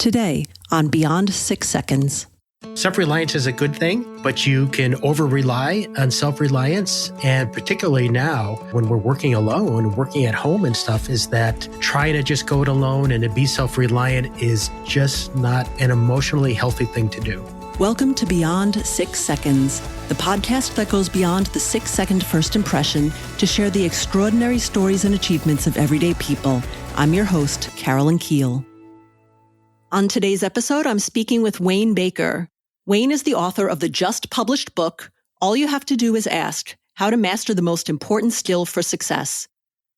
Today on Beyond 6 Seconds. Self-reliance is a good thing, but you can over-rely on self-reliance. And particularly now, when we're working alone, working at home and stuff, is that trying to just go it alone and to be self-reliant is just not an emotionally healthy thing to do. Welcome to Beyond 6 Seconds, the podcast that goes beyond the 6-second first impression to share the extraordinary stories and achievements of everyday people. I'm your host, Carolyn Keel. On today's episode, I'm speaking with Wayne Baker. Wayne is the author of the just-published book, All You Have to Do Is Ask, How to Master the Most Important Skill for Success.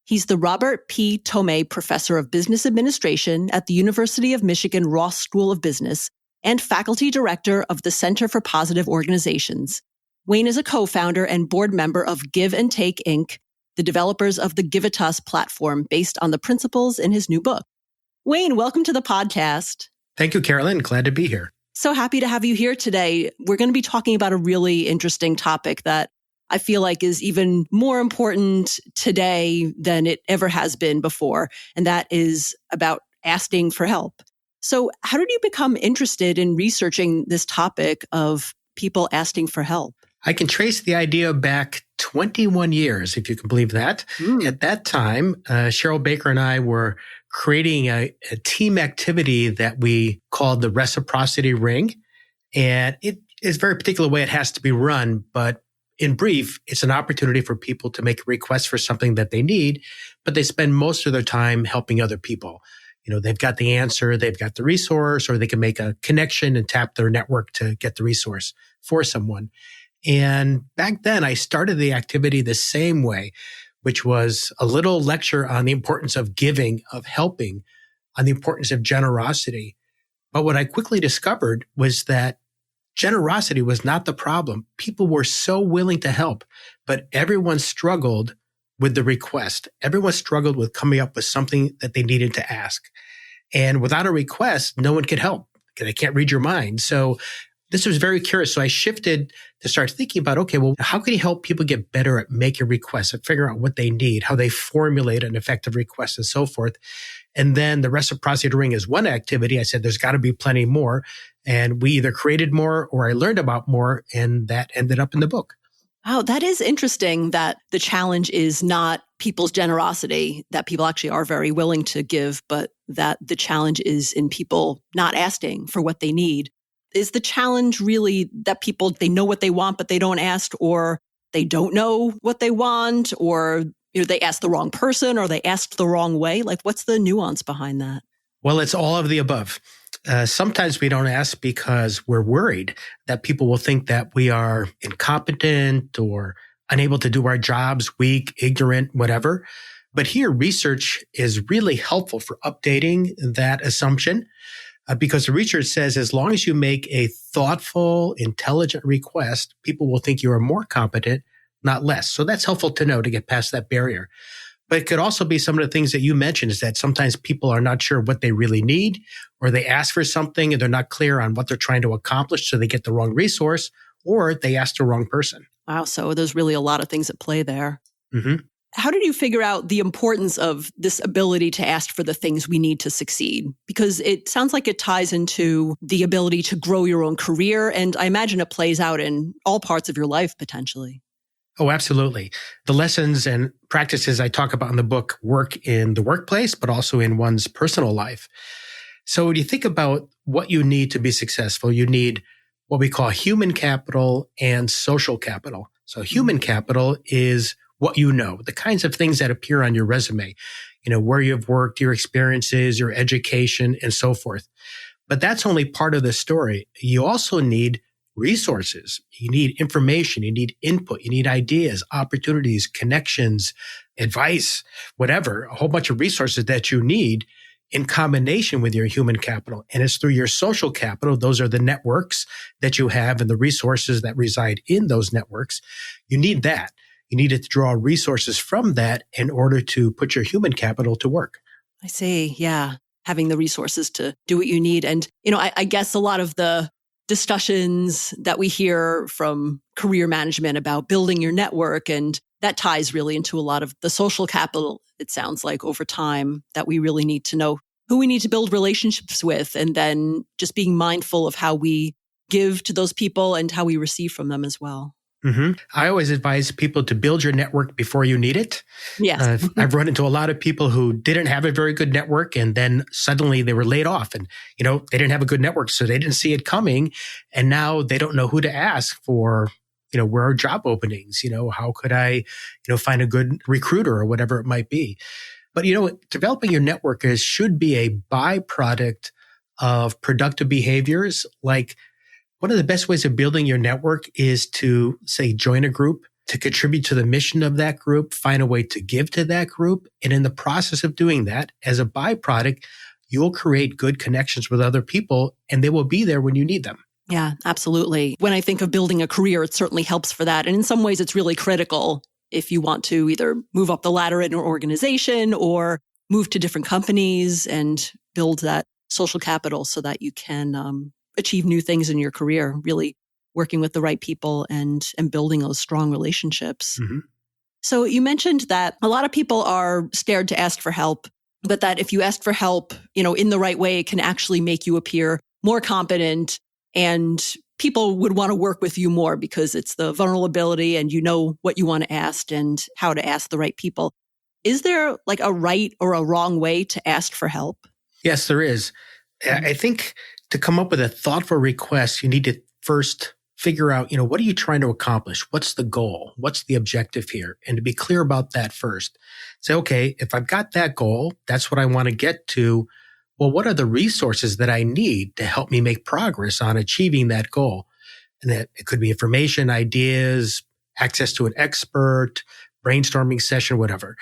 He's the Robert P. Thome Professor of Business Administration at the University of Michigan Ross School of Business and Faculty Director of the Center for Positive Organizations. Wayne is a co-founder and board member of Give and Take, Inc., the developers of the Givitas platform based on the principles in his new book. Wayne, welcome to the podcast. Thank you, Carolyn. Glad to be here. So happy to have you here today. We're going to be talking about a really interesting topic that I feel like is even more important today than it ever has been before, and that is about asking for help. So how did you become interested in researching this topic of people asking for help? I can trace the idea back 21 years, if you can believe that. At that time, Cheryl Baker and I were creating a team activity that we called the Reciprocity Ring. And it is a very particular way it has to be run. But in brief, it's an opportunity for people to make a request for something that they need, but they spend most of their time helping other people. You know, they've got the answer, they've got the resource, or they can make a connection and tap their network to get the resource for someone. And back then, I started the activity the same way, which was a little lecture on the importance of giving, of helping, on the importance of generosity. But what I quickly discovered was that generosity was not the problem. People were so willing to help, but everyone struggled with the request. Everyone struggled with coming up with something that they needed to ask. And without a request, no one could help because they can't read your mind. So this was very curious. So I shifted to start thinking about, okay, well, how can you help people get better at making requests, at figuring out what they need, how they formulate an effective request and so forth. And then the Reciprocity Ring is one activity. I said, there's got to be plenty more. And we either created more or I learned about more, and that ended up in the book. Wow, that is interesting that the challenge is not people's generosity, that people actually are very willing to give, but that the challenge is in people not asking for what they need. Is the challenge really that people, they know what they want, but they don't ask, or they don't know what they want, or they ask the wrong person, or they asked the wrong way? Like, what's the nuance behind that? Well, it's all of the above. Sometimes we don't ask because we're worried that people will think that we are incompetent or unable to do our jobs, weak, ignorant, whatever. But here, research is really helpful for updating that assumption. Because the research says as long as you make a thoughtful, intelligent request, people will think you are more competent, not less. So that's helpful to know to get past that barrier. But it could also be some of the things that you mentioned is that sometimes people are not sure what they really need, or they ask for something and they're not clear on what they're trying to accomplish, so they get the wrong resource, or they ask the wrong person. Wow. So there's really a lot of things at play there. Mm-hmm. How did you figure out the importance of this ability to ask for the things we need to succeed? Because it sounds like it ties into the ability to grow your own career. And I imagine it plays out in all parts of your life, potentially. Oh, absolutely. The lessons and practices I talk about in the book work in the workplace, but also in one's personal life. So when you think about what you need to be successful, you need what we call human capital and social capital. So human capital is what you know, the kinds of things that appear on your resume, where you've worked, your experiences, your education, and so forth. But that's only part of the story. You also need resources. You need information. You need input. You need ideas, opportunities, connections, advice, whatever, a whole bunch of resources that you need in combination with your human capital. And it's through your social capital. Those are the networks that you have and the resources that reside in those networks. You need that. You need to draw resources from that in order to put your human capital to work. I see. Yeah. Having the resources to do what you need. And, I guess a lot of the discussions that we hear from career management about building your network, and that ties really into a lot of the social capital, it sounds like, over time, that we really need to know who we need to build relationships with, and then just being mindful of how we give to those people and how we receive from them as well. I always advise people to build your network before you need it. Yes. I've run into a lot of people who didn't have a very good network, and then suddenly they were laid off, and they didn't have a good network, so they didn't see it coming, and now they don't know who to ask for. Where are job openings? How could I, find a good recruiter or whatever it might be? But developing your network should be a byproduct of productive behaviors. Like, one of the best ways of building your network is to, say, join a group, to contribute to the mission of that group, find a way to give to that group. And in the process of doing that, as a byproduct, you'll create good connections with other people, and they will be there when you need them. Yeah, absolutely. When I think of building a career, it certainly helps for that. And in some ways, it's really critical if you want to either move up the ladder in an organization or move to different companies and build that social capital so that you can achieve new things in your career, really working with the right people and building those strong relationships. So you mentioned that a lot of people are scared to ask for help, but that if you ask for help, in the right way, it can actually make you appear more competent, and people would want to work with you more because it's the vulnerability and you know what you want to ask and how to ask the right people. Is there like a right or a wrong way to ask for help? Yes, there is. I think to come up with a thoughtful request, you need to first figure out, what are you trying to accomplish? What's the goal? What's the objective here? And to be clear about that first. Say, okay, if I've got that goal, that's what I want to get to. Well, what are the resources that I need to help me make progress on achieving that goal? And that it could be information, ideas, access to an expert, brainstorming session, whatever.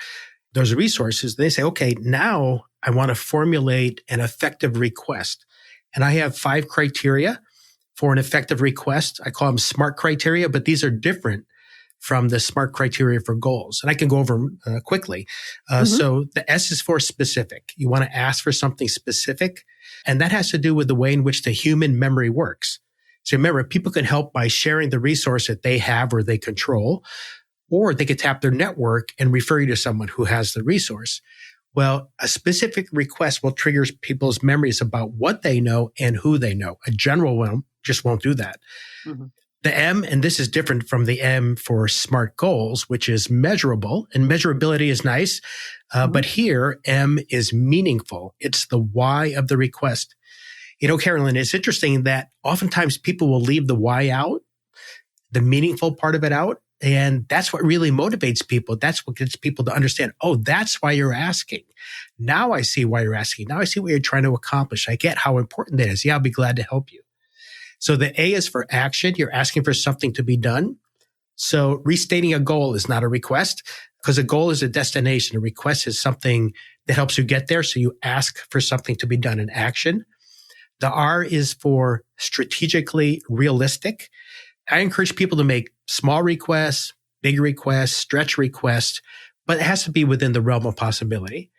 Those resources, they say, okay, now I want to formulate an effective request. And I have 5 criteria for an effective request. I call them SMART criteria, but these are different from the SMART criteria for goals. And I can go over them quickly. So the S is for specific. You want to ask for something specific. And that has to do with the way in which the human memory works. So remember, people can help by sharing the resource that they have or they control, or they could tap their network and refer you to someone who has the resource. Well, a specific request will trigger people's memories about what they know and who they know. A general one just won't do that. The M, and this is different from the M for SMART goals, which is measurable, and measurability is nice. But here, M is meaningful. It's the why of the request. Carolyn, it's interesting that oftentimes people will leave the why out, the meaningful part of it out. And that's what really motivates people. That's what gets people to understand, oh, that's why you're asking. Now I see why you're asking. Now I see what you're trying to accomplish. I get how important that is. Yeah, I'll be glad to help you. So the A is for action. You're asking for something to be done. So restating a goal is not a request, because a goal is a destination. A request is something that helps you get there. So you ask for something to be done in action. The R is for strategically realistic. I encourage people to make small requests, big requests, stretch requests, but it has to be within the realm of possibility.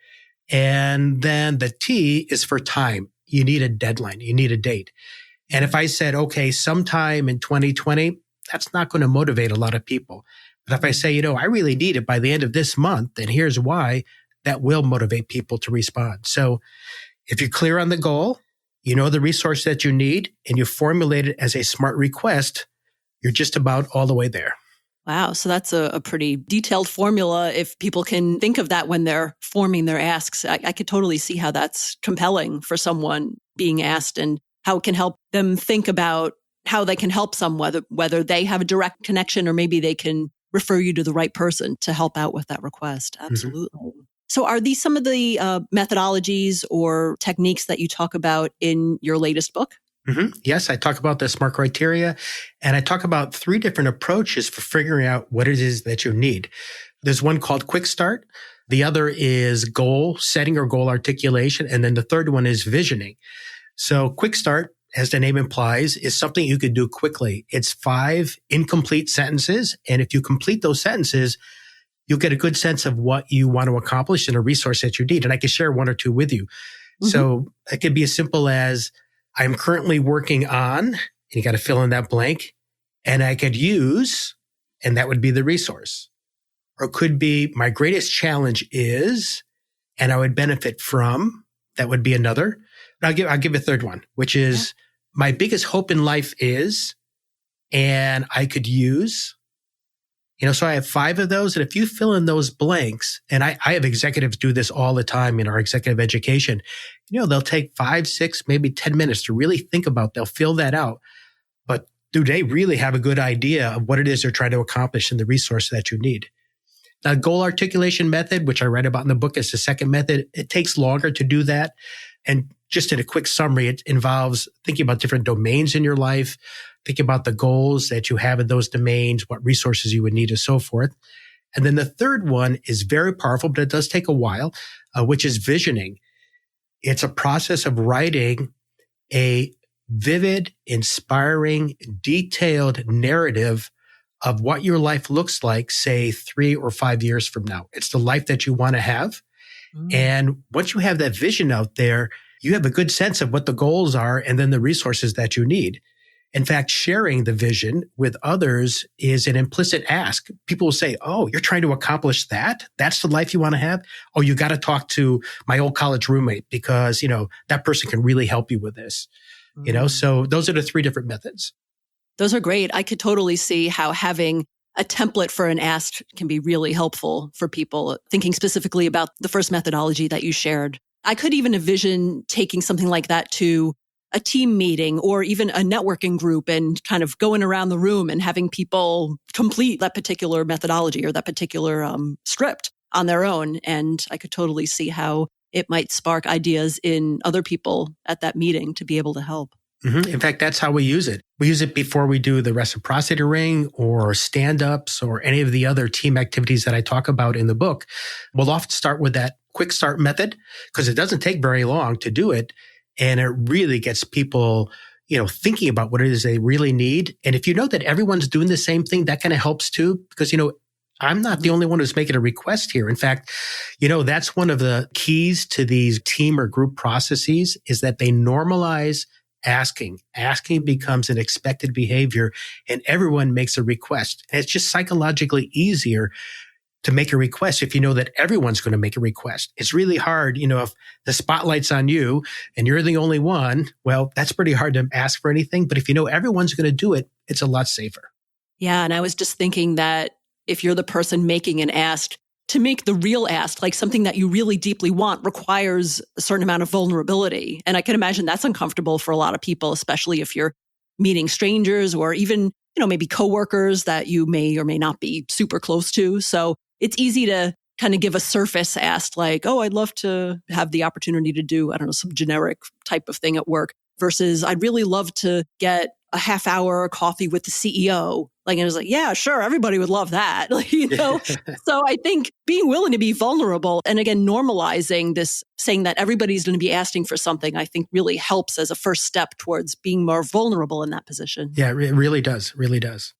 And then the T is for time. You need a deadline. You need a date. And if I said, okay, sometime in 2020, that's not going to motivate a lot of people. But if I say, I really need it by the end of this month, and here's why, that will motivate people to respond. So if you're clear on the goal, you know the resource that you need, and you formulate it as a SMART request, you're just about all the way there. Wow. So that's a pretty detailed formula. If people can think of that when they're forming their asks, I could totally see how that's compelling for someone being asked and how it can help them think about how they can help someone, whether they have a direct connection or maybe they can refer you to the right person to help out with that request. Absolutely. So are these some of the methodologies or techniques that you talk about in your latest book? Yes, I talk about the SMART criteria, and I talk about 3 different approaches for figuring out what it is that you need. There's one called Quick Start. The other is goal setting or goal articulation. And then the third one is visioning. So Quick Start, as the name implies, is something you could do quickly. It's 5 incomplete sentences. And if you complete those sentences, you'll get a good sense of what you want to accomplish and a resource that you need. And I can share 1 or 2 with you. So it could be as simple as, I'm currently working on, and you got to fill in that blank, and I could use, and that would be the resource. Or it could be, my greatest challenge is, and I would benefit from That would be another. I'll give a third one, which is my biggest hope in life is, and I could use. So I have 5 of those. And if you fill in those blanks, and I have executives do this all the time in our executive education, they'll take 5, 6, maybe 10 minutes to really think about, they'll fill that out. But do they really have a good idea of what it is they're trying to accomplish and the resource that you need? Now, goal articulation method, which I write about in the book, is the second method. It takes longer to do that. And just in a quick summary, it involves thinking about different domains in your life, thinking about the goals that you have in those domains, what resources you would need, and so forth. And then the third one is very powerful, but it does take a while, which is visioning. It's a process of writing a vivid, inspiring, detailed narrative of what your life looks like, say, 3 or 5 years from now. It's the life that you want to have. And once you have that vision out there, you have a good sense of what the goals are and then the resources that you need. In fact, sharing the vision with others is an implicit ask. People will say, oh, you're trying to accomplish that? That's the life you want to have? Oh, you got to talk to my old college roommate because, that person can really help you with this. So those are the 3 different methods. Those are great. I could totally see how having a template for an ask can be really helpful for people, thinking specifically about the first methodology that you shared. I could even envision taking something like that to a team meeting or even a networking group and kind of going around the room and having people complete that particular methodology or that particular script on their own. And I could totally see how it might spark ideas in other people at that meeting to be able to help. Mm-hmm. In fact, that's how we use it. We use it before we do the Reciprocity Ring or stand-ups or any of the other team activities that I talk about in the book. We'll often start with that quick start method because it doesn't take very long to do it. And it really gets people, thinking about what it is they really need. And if you know that everyone's doing the same thing, that kind of helps too, because, I'm not the only one who's making a request here. In fact, that's one of the keys to these team or group processes is that they normalize asking. Asking becomes an expected behavior and everyone makes a request. And it's just psychologically easier to make a request if you know that everyone's going to make a request. It's really hard, if the spotlight's on you and you're the only one, well, that's pretty hard to ask for anything. But if you know everyone's going to do it, it's a lot safer. Yeah. And I was just thinking that if you're the person making an ask, to make the real ask, like something that you really deeply want, requires a certain amount of vulnerability. And I can imagine that's uncomfortable for a lot of people, especially if you're meeting strangers or even, maybe coworkers that you may or may not be super close to. So it's easy to kind of give a surface ask like, oh, I'd love to have the opportunity to do, some generic type of thing at work versus I'd really love to get a half hour coffee with the CEO. And it was like, yeah, sure. Everybody would love that. So I think being willing to be vulnerable and again, normalizing this, saying that everybody's going to be asking for something, I think really helps as a first step towards being more vulnerable in that position. Yeah, it really does. Really does.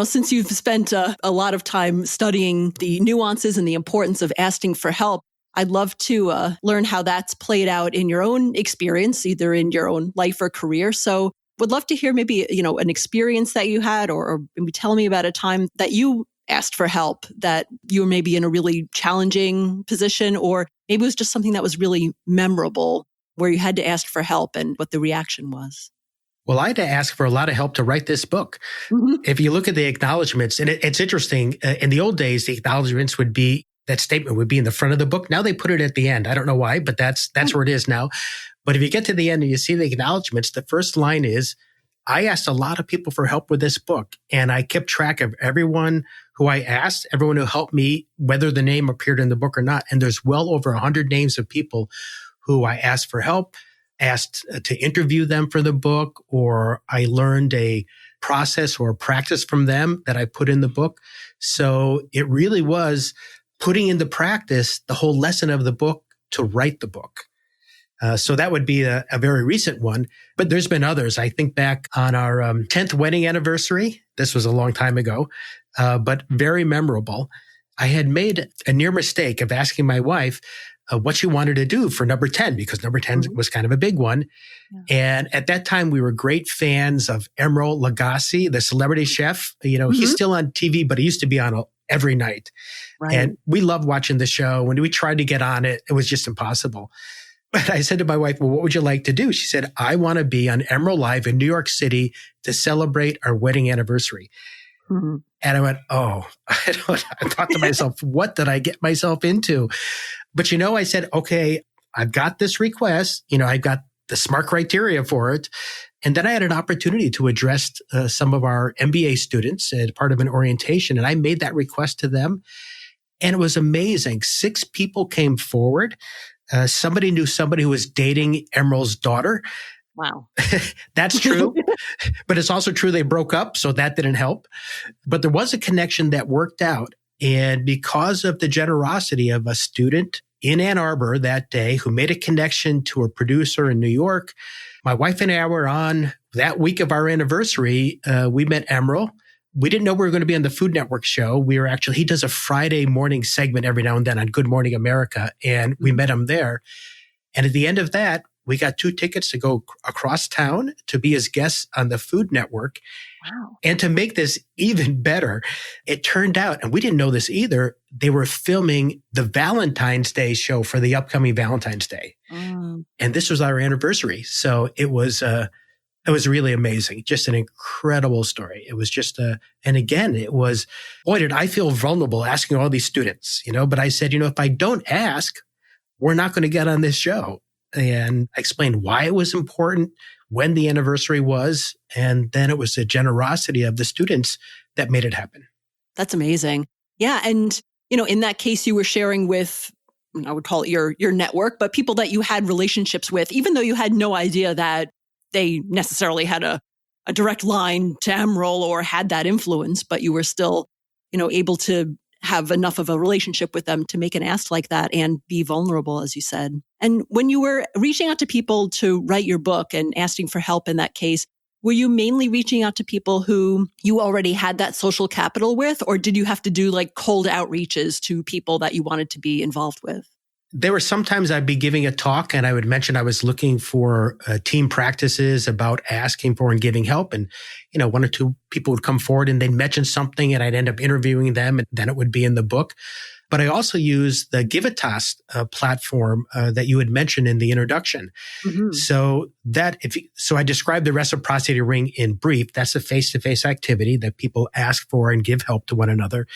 Since you've spent a lot of time studying the nuances and the importance of asking for help, I'd love to learn how that's played out in your own experience, either in your own life or career. So would love to hear maybe, an experience that you had or maybe tell me about a time that you asked for help, that you were maybe in a really challenging position, or maybe it was just something that was really memorable where you had to ask for help and what the reaction was. Well, I had to ask for a lot of help to write this book. Mm-hmm. If you look at the acknowledgments, and it's interesting, in the old days, the acknowledgments would be, that statement would be in the front of the book. Now they put it at the end. I don't know why, but that's where it is now. But if you get to the end and you see the acknowledgments, the first line is, I asked a lot of people for help with this book, and I kept track of everyone who I asked, everyone who helped me, whether the name appeared in the book or not. And there's well over 100 names of people who I asked for help, asked to interview them for the book, or I learned a process or a practice from them that I put in the book. So it really was putting into practice the whole lesson of the book to write the book. So that would be a very recent one, but there's been others. I think back on our 10th wedding anniversary. This was a long time ago, but very memorable. I had made a near mistake of asking my wife what she wanted to do for number 10, because number 10 was kind of a big one. Yeah. And at that time, we were great fans of Emeril Lagasse, the celebrity chef. He's still on TV, but he used to be on every night. Right. And we loved watching the show. When we tried to get on it, it was just impossible. But I said to my wife, well, what would you like to do? She said, I want to be on Emerald Live in New York City to celebrate our wedding anniversary. Mm-hmm. And I went, I thought to myself, what did I get myself into? But, I said, okay, I've got this request. I've got the SMART criteria for it. And then I had an opportunity to address some of our MBA students as part of an orientation. And I made that request to them. And it was amazing. 6 people came forward. Somebody knew somebody who was dating Emerald's daughter. Wow. That's true. But it's also true they broke up, so that didn't help. But there was a connection that worked out. And because of the generosity of a student in Ann Arbor that day who made a connection to a producer in New York, my wife and I were on that week of our anniversary. We met Emerald. We didn't know we were going to be on the Food Network show. He does a Friday morning segment every now and then on Good Morning America. And we met him there. And at the end of that, we got 2 tickets to go across town to be his guests on the Food Network. Wow. And to make this even better, it turned out, and we didn't know this either, they were filming the Valentine's Day show for the upcoming Valentine's Day. And this was our anniversary. So it was really amazing. Just an incredible story. It was just and again, it was, boy, did I feel vulnerable asking all these students, but I said, if I don't ask, we're not going to get on this show. And I explained why it was important, when the anniversary was, and then it was the generosity of the students that made it happen. That's amazing. Yeah. And, in that case, you were sharing with, I would call it your network, but people that you had relationships with, even though you had no idea that they necessarily had a direct line to Emerald or had that influence, but you were still, able to have enough of a relationship with them to make an ask like that and be vulnerable, as you said. And when you were reaching out to people to write your book and asking for help in that case, were you mainly reaching out to people who you already had that social capital with, or did you have to do like cold outreaches to people that you wanted to be involved with? There were sometimes I'd be giving a talk and I would mention I was looking for team practices about asking for and giving help. And, 1 or 2 people would come forward and they'd mention something and I'd end up interviewing them and then it would be in the book. But I also use the Givitas platform that you had mentioned in the introduction. Mm-hmm. So I described the Reciprocity Ring in brief. That's a face-to-face activity that people ask for and give help to one another.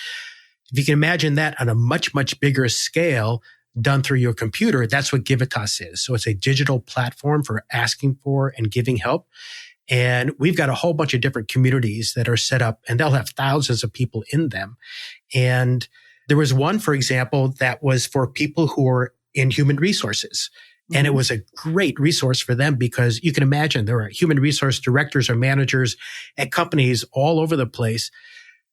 If you can imagine that on a much, much bigger scale, done through your computer, that's what Givitas is. So it's a digital platform for asking for and giving help. And we've got a whole bunch of different communities that are set up and they'll have thousands of people in them. And there was one, for example, that was for people who are in human resources. Mm-hmm. And it was a great resource for them because you can imagine there are human resource directors or managers at companies all over the place.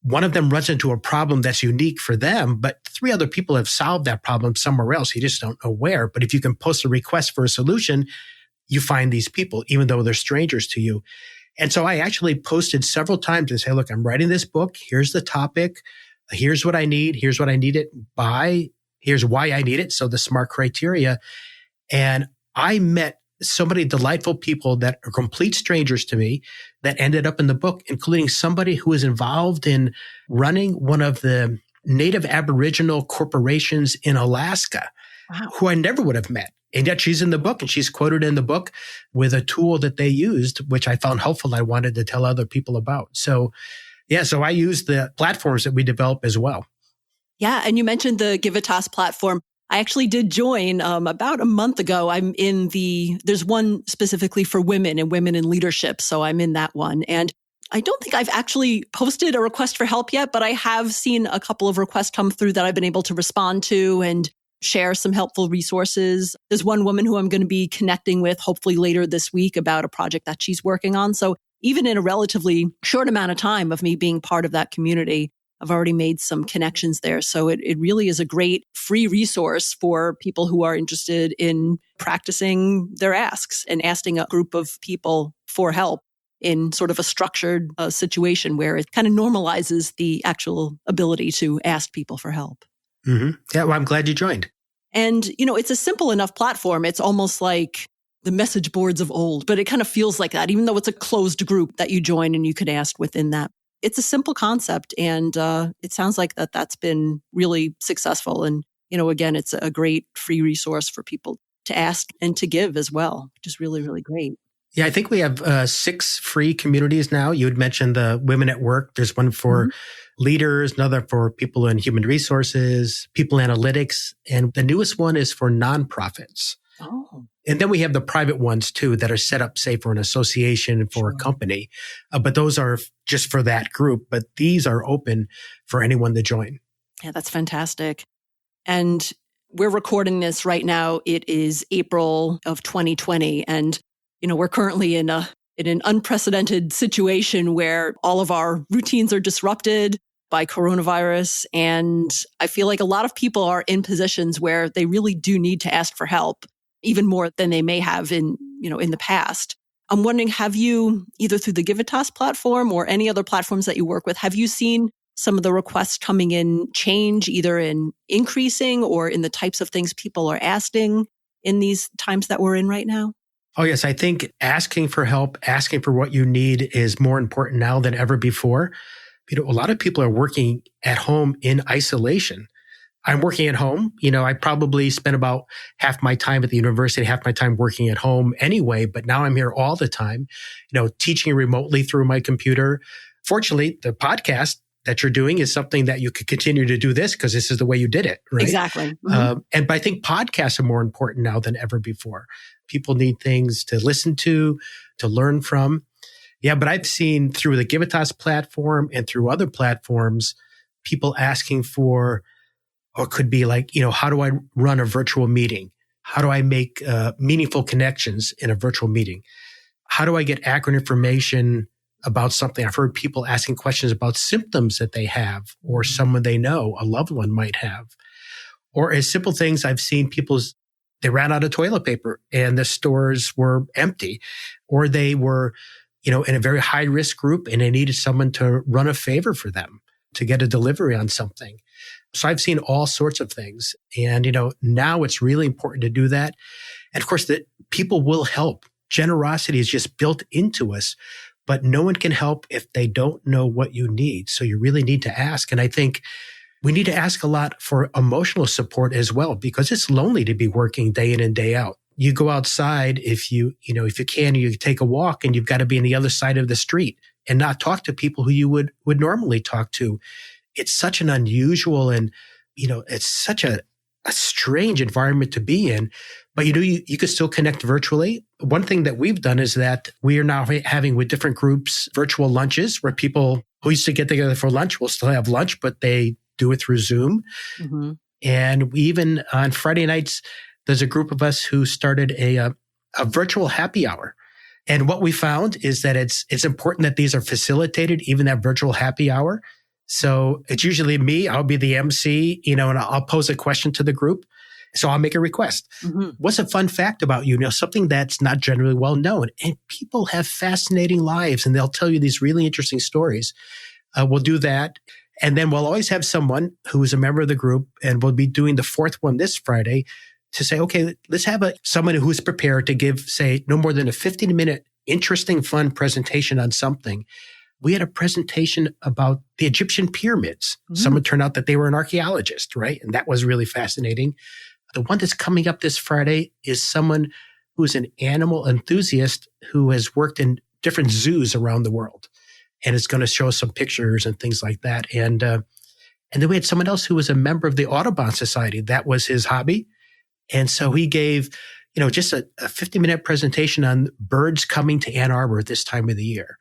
One of them runs into a problem that's unique for them, but 3 other people have solved that problem somewhere else. You just don't know where. But if you can post a request for a solution, you find these people, even though they're strangers to you. And so I actually posted several times and say, look, I'm writing this book. Here's the topic. Here's what I need. Here's what I need it by. Here's why I need it. So the SMART criteria. And I met so many delightful people that are complete strangers to me that ended up in the book, including somebody who was involved in running one of the native Aboriginal corporations in Alaska, wow, who I never would have met. And yet she's in the book and she's quoted in the book with a tool that they used, which I found helpful. I wanted to tell other people about. So I use the platforms that we develop as well. Yeah. And you mentioned the Givitas platform. I actually did join about a month ago. I'm in there's one specifically for women and women in leadership. So I'm in that one. And I don't think I've actually posted a request for help yet, but I have seen a couple of requests come through that I've been able to respond to and share some helpful resources. There's one woman who I'm going to be connecting with hopefully later this week about a project that she's working on. So even in a relatively short amount of time of me being part of that community, I've already made some connections there. So it really is a great free resource for people who are interested in practicing their asks and asking a group of people for help in sort of a structured situation where it kind of normalizes the actual ability to ask people for help. Mm-hmm. Yeah, well, I'm glad you joined. And, it's a simple enough platform. It's almost like the message boards of old, but it kind of feels like that, even though it's a closed group that you join and you can ask within that. It's a simple concept, and it sounds like that's been really successful. And, again, it's a great free resource for people to ask and to give as well, which is really, really great. Yeah, I think we have 6 free communities now. You had mentioned the Women at Work. There's one for leaders, another for people in human resources, people analytics, and the newest one is for nonprofits. Oh. And then we have the private ones too that are set up, say, for an association, for a company. But those are just for that group. But these are open for anyone to join. Yeah, that's fantastic. And we're recording this right now. It is April of 2020. And, we're currently in an unprecedented situation where all of our routines are disrupted by coronavirus. And I feel like a lot of people are in positions where they really do need to ask for help, even more than they may have in the past. I'm wondering, have you, either through the Givitas platform or any other platforms that you work with, have you seen some of the requests coming in change, either in increasing or in the types of things people are asking in these times that we're in right now? Oh, yes. I think asking for help, asking for what you need is more important now than ever before. A lot of people are working at home in isolation. I'm working at home. I probably spent about half my time at the university, half my time working at home anyway, but now I'm here all the time, teaching remotely through my computer. Fortunately, the podcast that you're doing is something that you could continue to do this because this is the way you did it, right? Exactly. But I think podcasts are more important now than ever before. People need things to listen to learn from. Yeah, but I've seen through the Givitas platform and through other platforms, people asking for, or it could be like, how do I run a virtual meeting? How do I make meaningful connections in a virtual meeting? How do I get accurate information about something? I've heard people asking questions about symptoms that they have or someone they know, a loved one might have. Or as simple things I've seen they ran out of toilet paper and the stores were empty, or they were, in a very high risk group and they needed someone to run a favor for them to get a delivery on something. So I've seen all sorts of things. And, now it's really important to do that. And of course, that people will help. Generosity is just built into us, but no one can help if they don't know what you need. So you really need to ask. And I think we need to ask a lot for emotional support as well, because it's lonely to be working day in and day out. You go outside if you can, you take a walk and you've got to be on the other side of the street and not talk to people who you would normally talk to. It's such an unusual and, it's such a strange environment to be in, but you could still connect virtually. One thing that we've done is that we are now having with different groups virtual lunches where people who used to get together for lunch will still have lunch, but they do it through Zoom. Mm-hmm. And we even on Friday nights, there's a group of us who started a virtual happy hour. And what we found is that it's important that these are facilitated, even that virtual happy hour. So it's usually me, I'll be the MC, and I'll pose a question to the group. So I'll make a request. Mm-hmm. What's a fun fact about you? Something that's not generally well known. And people have fascinating lives and they'll tell you these really interesting stories. We'll do that. And then we'll always have someone who is a member of the group, and we'll be doing the 4th one this Friday to say, okay, let's have someone who's prepared to give, say, no more than a 15-minute interesting, fun presentation on something. We had a presentation about the Egyptian pyramids. Mm-hmm. Someone turned out that they were an archaeologist, right? And that was really fascinating. The one that's coming up this Friday is someone who's an animal enthusiast who has worked in different zoos around the world. And it's going to show us some pictures and things like that. And then we had someone else who was a member of the Audubon Society. That was his hobby. And so he gave, just a 50-minute presentation on birds coming to Ann Arbor at this time of the year.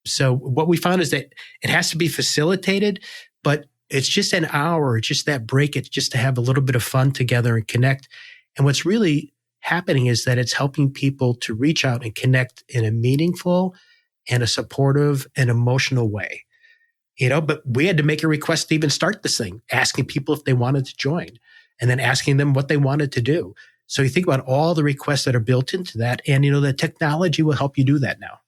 So what we found is that it has to be facilitated, but it's just an hour, it's just that break. It's just to have a little bit of fun together and connect. And what's really happening is that it's helping people to reach out and connect in a meaningful and a supportive and emotional way. But we had to make a request to even start this thing, asking people if they wanted to join and then asking them what they wanted to do. So you think about all the requests that are built into that, and the technology will help you do that now.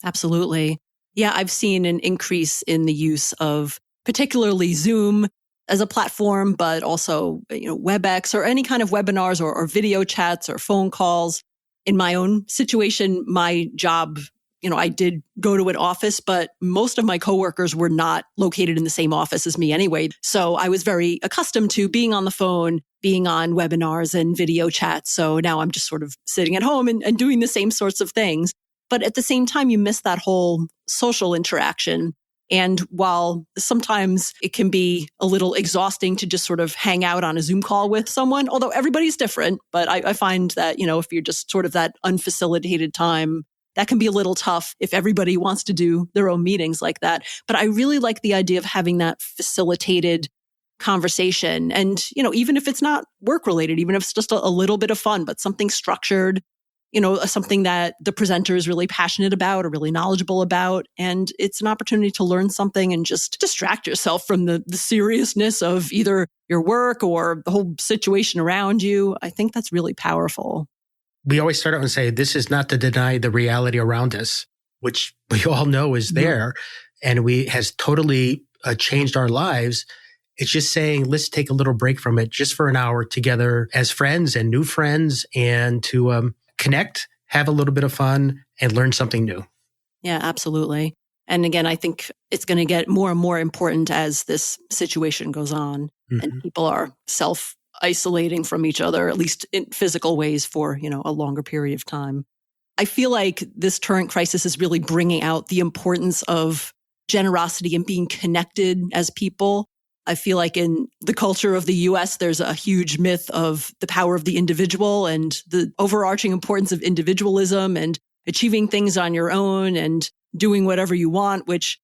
Absolutely. Yeah, I've seen an increase in the use of particularly Zoom as a platform, but also WebEx or any kind of webinars or video chats or phone calls. In my own situation, my job I did go to an office, but most of my coworkers were not located in the same office as me anyway. So I was very accustomed to being on the phone, being on webinars and video chats. So now I'm just sort of sitting at home and doing the same sorts of things. But at the same time, you miss that whole social interaction. And while sometimes it can be a little exhausting to just sort of hang out on a Zoom call with someone, although everybody's different, but I find that, if you're just sort of that unfacilitated time, that can be a little tough if everybody wants to do their own meetings like that. But I really like the idea of having that facilitated conversation. And, even if it's not work related, even if it's just a little bit of fun, but something structured, something that the presenter is really passionate about or really knowledgeable about. And it's an opportunity to learn something and just distract yourself from the seriousness of either your work or the whole situation around you. I think that's really powerful. We always start out and say, this is not to deny the reality around us, which we all know is there and has totally changed our lives. It's just saying, let's take a little break from it just for an hour together as friends and new friends and to connect, have a little bit of fun, and learn something new. Yeah, absolutely. And again, I think it's going to get more and more important as this situation goes on and people are self-isolating from each other, at least in physical ways for, a longer period of time. I feel like this current crisis is really bringing out the importance of generosity and being connected as people. I feel like in the culture of the US, there's a huge myth of the power of the individual and the overarching importance of individualism and achieving things on your own and doing whatever you want, which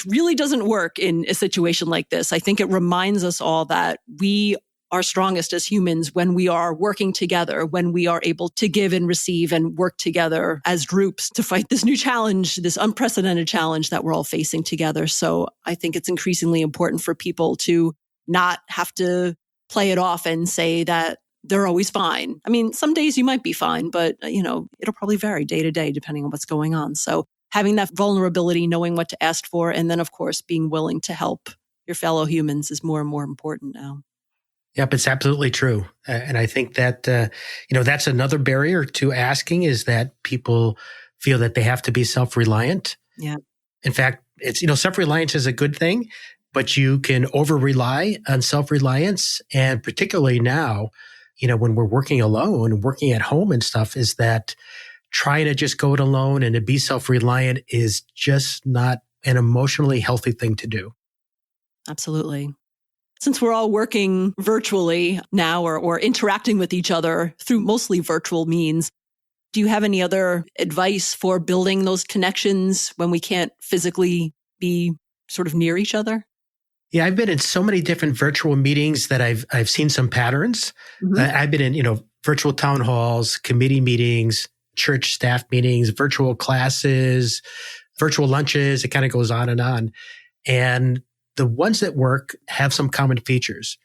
really doesn't work in a situation like this. I think it reminds us all that we are strongest as humans when we are working together, when we are able to give and receive and work together as groups to fight this new challenge, this unprecedented challenge that we're all facing together. So I think it's increasingly important for people to not have to play it off and say that they're always fine. I mean, some days you might be fine, but it'll probably vary day to day depending on what's going on. So having that vulnerability, knowing what to ask for, and then of course being willing to help your fellow humans is more and more important now. Yep, it's absolutely true. And I think that, that's another barrier to asking is that people feel that they have to be self-reliant. Yeah. In fact, it's, self-reliance is a good thing, but you can over-rely on self-reliance. And particularly now, when we're working alone, working at home and stuff, is that trying to just go it alone and to be self-reliant is just not an emotionally healthy thing to do. Absolutely. Since we're all working virtually now or interacting with each other through mostly virtual means, do you have any other advice for building those connections when we can't physically be sort of near each other? Yeah, I've been in so many different virtual meetings that I've seen some patterns. I've been in, virtual town halls, committee meetings, church staff meetings, virtual classes, virtual lunches. It kind of goes on. And the ones that work have some common features.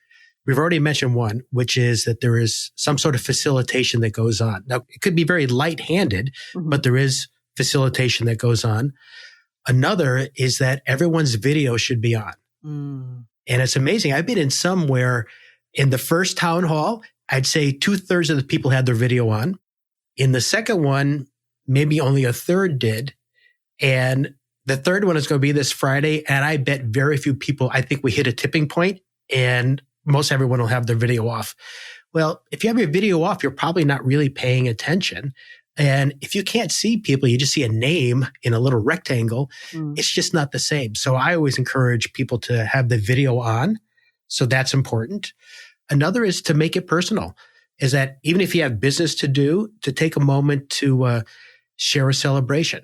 We've already mentioned one, which is that there is some sort of facilitation that goes on. Now, it could be very light-handed, but there is facilitation that goes on. Another is that everyone's video should be on. And it's amazing. I've been in some where in the first town hall, I'd say 2/3 of the people had their video on. In the second one, maybe only a third did. And the third one is going to be this Friday, and I bet very few people, I think we hit a tipping point, and most everyone will have their video off. Well, if you have your video off, you're probably not really paying attention. And if you can't see people, you just see a name in a little rectangle, it's just not the same. So I always encourage people to have the video on. So that's important. Another is to make it personal, is that even if you have business to do, to take a moment to share a celebration.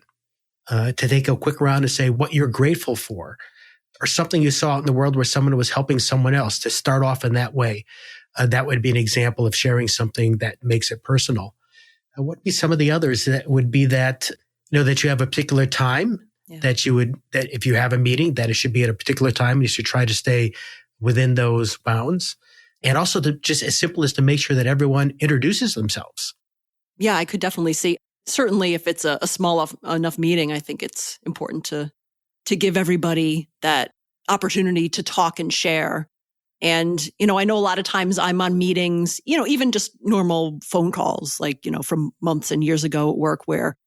To take a quick round and say what you're grateful for or something you saw out in the world where someone was helping someone else, to start off in that way. That would be an example of sharing something that makes it personal. What would be some of the others? That would be that, that you have a particular time that if you have a meeting, that it should be at a particular time. You should try to stay within those bounds. And also just as simple as to make sure that everyone introduces themselves. Yeah, I could definitely see. Certainly, if it's a small enough meeting, I think it's important to give everybody that opportunity to talk and share. And, I know a lot of times I'm on meetings, even just normal phone calls, like, from months and years ago at work where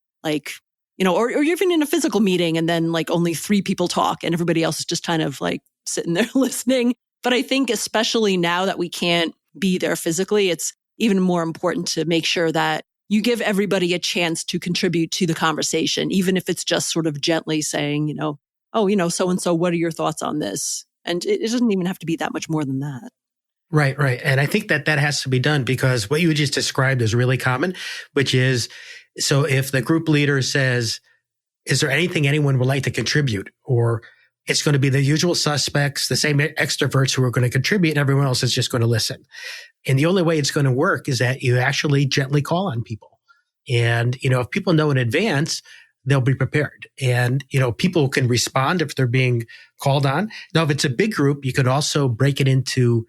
or even in a physical meeting and then like only 3 people talk and everybody else is just kind of like sitting there listening. But I think especially now that we can't be there physically, it's even more important to make sure that you give everybody a chance to contribute to the conversation, even if it's just sort of gently saying, so-and-so, what are your thoughts on this? And it doesn't even have to be that much more than that. Right. And I think that has to be done because what you just described is really common, which is, so if the group leader says, is there anything anyone would like to contribute? Or it's going to be the usual suspects, the same extroverts who are going to contribute, and everyone else is just going to listen. And the only way it's going to work is that you actually gently call on people. And, if people know in advance, they'll be prepared. And, people can respond if they're being called on. Now, if it's a big group, you can also break it into,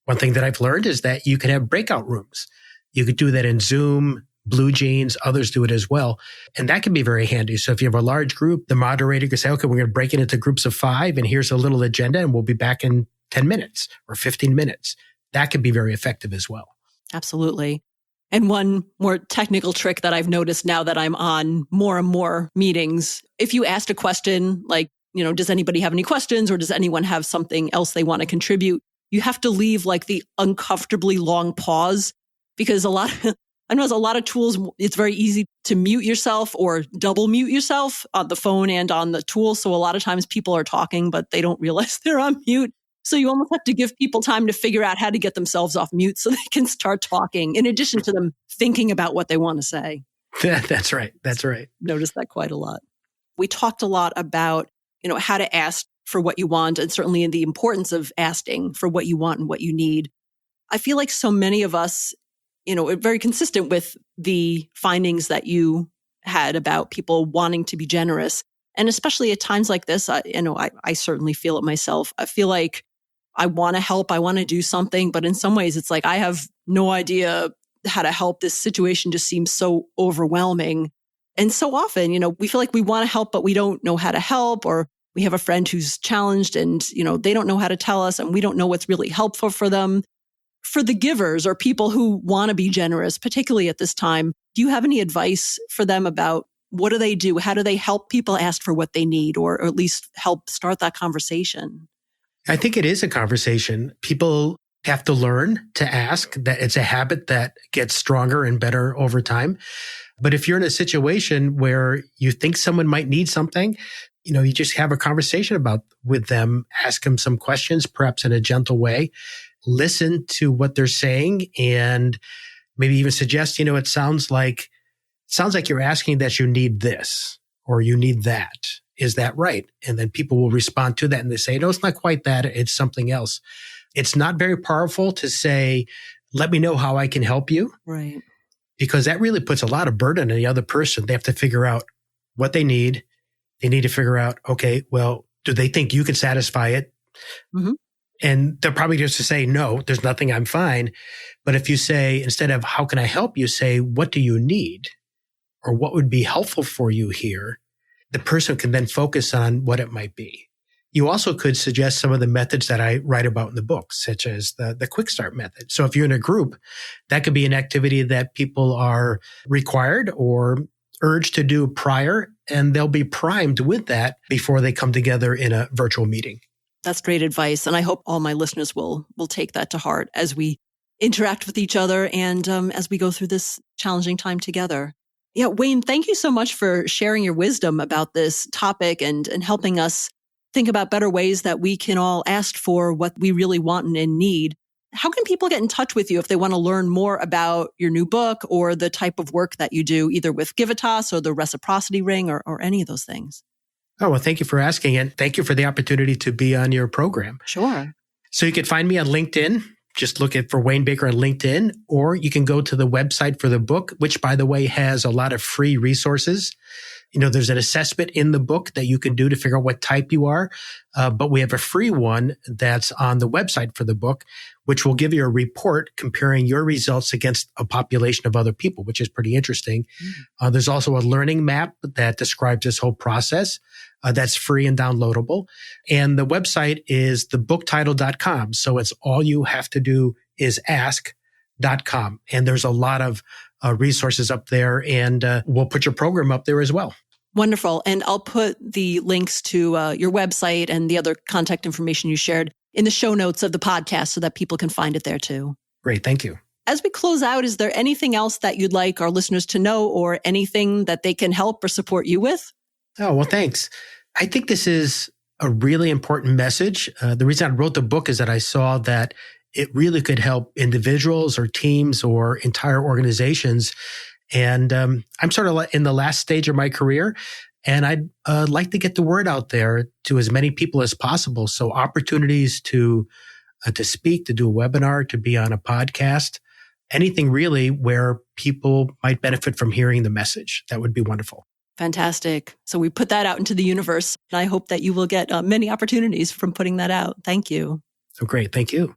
one thing that I've learned is that you can have breakout rooms. You could do that in Zoom, Blue Jeans, others do it as well. And that can be very handy. So if you have a large group, the moderator can say, okay, we're going to break it into groups of 5 and here's a little agenda and we'll be back in 10 minutes or 15 minutes. That can be very effective as well. Absolutely. And one more technical trick that I've noticed now that I'm on more and more meetings, if you asked a question like, does anybody have any questions or does anyone have something else they want to contribute? You have to leave like the uncomfortably long pause because I know there's a lot of tools. It's very easy to mute yourself or double mute yourself on the phone and on the tool. So a lot of times people are talking, but they don't realize they're on mute. So you almost have to give people time to figure out how to get themselves off mute so they can start talking in addition to them thinking about what they want to say. That's right. Noticed that quite a lot. We talked a lot about, how to ask for what you want and certainly in the importance of asking for what you want and what you need. I feel like so many of us, very consistent with the findings that you had about people wanting to be generous. And especially at times like this, I certainly feel it myself. I feel like I want to help, I want to do something, but in some ways it's like I have no idea how to help. This situation just seems so overwhelming. And so often, we feel like we want to help, but we don't know how to help, or we have a friend who's challenged and, they don't know how to tell us and we don't know what's really helpful for them. For the givers or people who want to be generous, particularly at this time, do you have any advice for them about what do they do? How do they help people ask for what they need or at least help start that conversation? I think it is a conversation. People have to learn to ask. That it's a habit that gets stronger and better over time. But if you're in a situation where you think someone might need something, you just have a conversation with them, ask them some questions, perhaps in a gentle way. Listen to what they're saying and maybe even suggest, it sounds like you're asking that you need this or you need that. Is that right? And then people will respond to that and they say, no, it's not quite that. It's something else. It's not very powerful to say, let me know how I can help you. Right. Because that really puts a lot of burden on the other person. They have to figure out what they need. They need to figure out, okay, well, do they think you can satisfy it? Mm-hmm. And they're probably just to say, no, there's nothing, I'm fine. But if you say, instead of how can I help you, say, what do you need? Or what would be helpful for you here? The person can then focus on what it might be. You also could suggest some of the methods that I write about in the book, such as the quick start method. So if you're in a group, that could be an activity that people are required or urged to do prior, and they'll be primed with that before they come together in a virtual meeting. That's great advice. And I hope all my listeners will take that to heart as we interact with each other and as we go through this challenging time together. Yeah, Wayne, thank you so much for sharing your wisdom about this topic and helping us think about better ways that we can all ask for what we really want and need. How can people get in touch with you if they want to learn more about your new book or the type of work that you do, either with Givitas or the Reciprocity Ring or any of those things? Oh, well, thank you for asking. And thank you for the opportunity to be on your program. Sure. So you can find me on LinkedIn. Just look for Wayne Baker on LinkedIn, or you can go to the website for the book, which, by the way, has a lot of free resources. There's an assessment in the book that you can do to figure out what type you are. But we have a free one that's on the website for the book, which will give you a report comparing your results against a population of other people, which is pretty interesting. Mm-hmm. There's also a learning map that describes this whole process. That's free and downloadable. And the website is thebooktitle.com. So it's all you have to do is ask.com. And there's a lot of resources up there, and we'll put your program up there as well. Wonderful. And I'll put the links to your website and the other contact information you shared in the show notes of the podcast so that people can find it there too. Great. Thank you. As we close out, is there anything else that you'd like our listeners to know or anything that they can help or support you with? Oh, well, thanks. I think this is a really important message. The reason I wrote the book is that I saw that it really could help individuals or teams or entire organizations. And I'm sort of in the last stage of my career, and I'd like to get the word out there to as many people as possible. So opportunities to speak, to do a webinar, to be on a podcast, anything really where people might benefit from hearing the message. That would be wonderful. Fantastic. So we put that out into the universe, and I hope that you will get many opportunities from putting that out. Thank you. Oh, great. Thank you.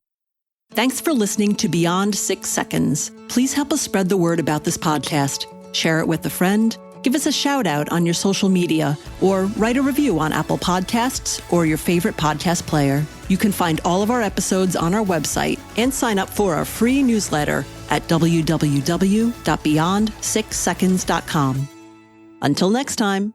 Thanks for listening to Beyond 6 Seconds. Please help us spread the word about this podcast. Share it with a friend, give us a shout out on your social media, or write a review on Apple Podcasts or your favorite podcast player. You can find all of our episodes on our website and sign up for our free newsletter at www.beyond6seconds.com. Until next time.